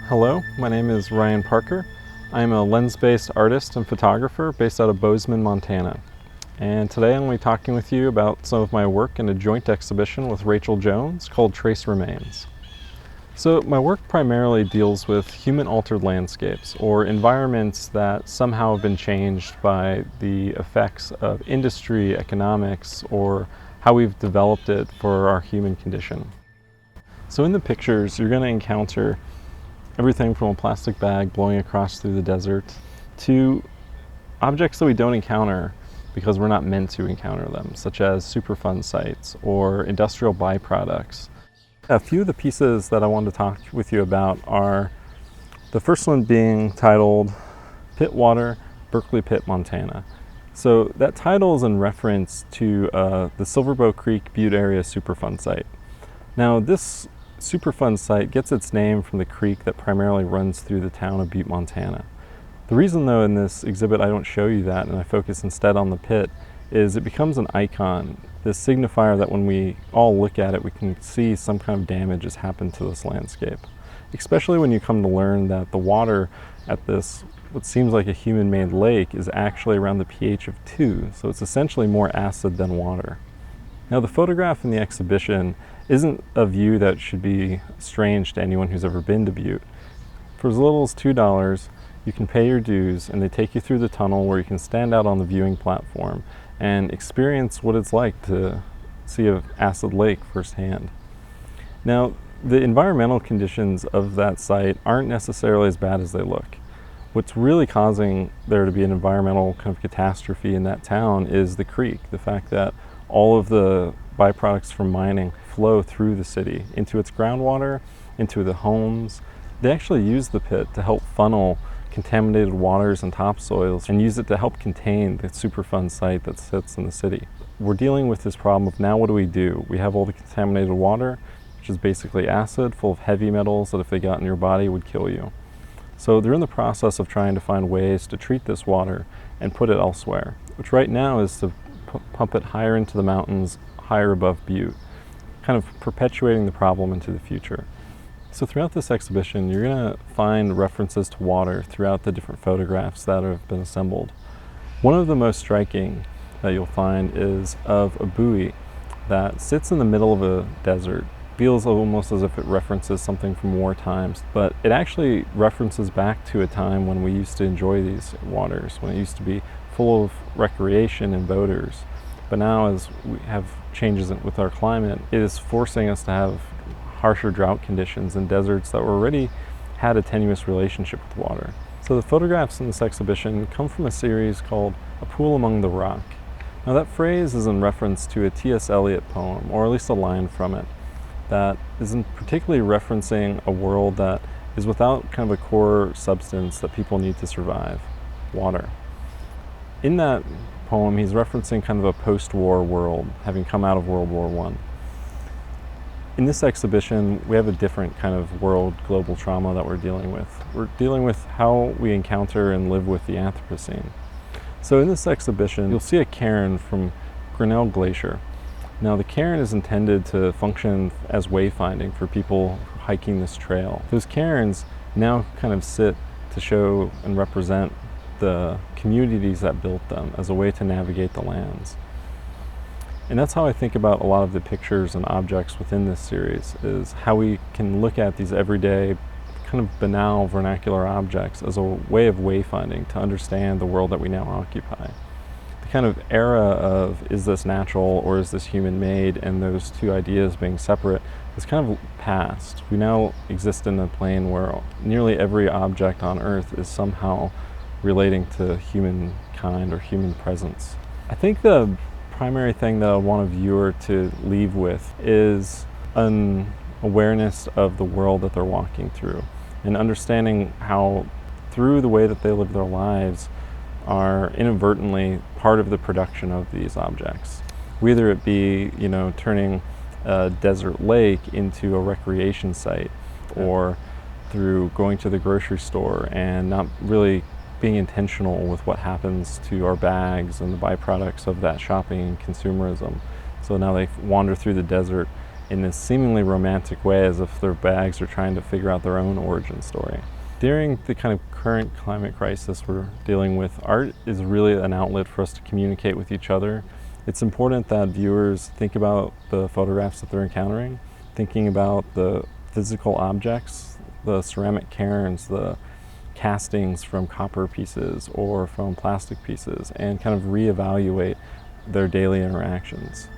Hello, my name is Ryan Parker. I'm a lens-based artist and photographer based out of Bozeman, Montana. And today I'm going to be talking with you about some of my work in a joint exhibition with Rachel Jones called Trace Remains. So my work primarily deals with human-altered landscapes, or environments that somehow have been changed by the effects of industry, economics, or how we've developed it for our human condition. So in the pictures, you're going to encounter everything from a plastic bag blowing across through the desert to objects that we don't encounter because we're not meant to encounter them, such as Superfund sites or industrial byproducts. A few of the pieces that I wanted to talk with you about are the first one being titled Pit Water, Berkeley Pit, Montana. So that title is in reference to the Silverbow Creek Butte Area Superfund site. Now this Superfund site gets its name from the creek that primarily runs through the town of Butte, Montana. The reason though in this exhibit I don't show you that and I focus instead on the pit is it becomes an icon, this signifier that when we all look at it we can see some kind of damage has happened to this landscape. Especially when you come to learn that the water at this what seems like a human-made lake is actually around the pH of 2, so it's essentially more acid than water. Now the photograph in the exhibition isn't a view that should be strange to anyone who's ever been to Butte. For as little as $2, you can pay your dues and they take you through the tunnel where you can stand out on the viewing platform and experience what it's like to see an acid lake firsthand. Now, the environmental conditions of that site aren't necessarily as bad as they look. What's really causing there to be an environmental kind of catastrophe in that town is the creek, the fact that all of the byproducts from mining flow through the city into its groundwater, into the homes. They actually use the pit to help funnel contaminated waters and topsoils and use it to help contain the Superfund site that sits in the city. We're dealing with this problem of now what do? We have all the contaminated water, which is basically acid full of heavy metals that if they got in your body would kill you. So they're in the process of trying to find ways to treat this water and put it elsewhere, which right now is to pump it higher into the mountains, higher above Butte, kind of perpetuating the problem into the future. So throughout this exhibition, you're going to find references to water throughout the different photographs that have been assembled. One of the most striking that you'll find is of a buoy that sits in the middle of a desert. Feels almost as if it references something from war times, but it actually references back to a time when we used to enjoy these waters, when it used to be full of recreation and boaters. But now as we have changes with our climate, it is forcing us to have harsher drought conditions in deserts that already had a tenuous relationship with water. So the photographs in this exhibition come from a series called A Pool Among the Rock. Now that phrase is in reference to a T.S. Eliot poem, or at least a line from it, that isn't particularly referencing a world that is without kind of a core substance that people need to survive, water. In that poem, he's referencing kind of a post-war world, having come out of World War I. In this exhibition, we have a different kind of world global trauma that we're dealing with. We're dealing with how we encounter and live with the Anthropocene. So in this exhibition, you'll see a cairn from Grinnell Glacier. Now the cairn is intended to function as wayfinding for people hiking this trail. Those cairns now kind of sit to show and represent the communities that built them as a way to navigate the lands. And that's how I think about a lot of the pictures and objects within this series, is how we can look at these everyday, kind of banal vernacular objects as a way of wayfinding to understand the world that we now occupy. The kind of era of is this natural or is this human-made, and those two ideas being separate is kind of past. We now exist in a plane where nearly every object on Earth is somehow relating to humankind or human presence. I think the primary thing that I want a viewer to leave with is an awareness of the world that they're walking through and understanding how through the way that they live their lives are inadvertently part of the production of these objects. Whether it be, turning a desert lake into a recreation site, or through going to the grocery store and not really being intentional with what happens to our bags and the byproducts of that shopping and consumerism. So now they wander through the desert in this seemingly romantic way, as if their bags are trying to figure out their own origin story. During the kind of current climate crisis we're dealing with, art is really an outlet for us to communicate with each other. It's important that viewers think about the photographs that they're encountering, thinking about the physical objects, the ceramic cairns, the castings from copper pieces or from plastic pieces, and kind of reevaluate their daily interactions.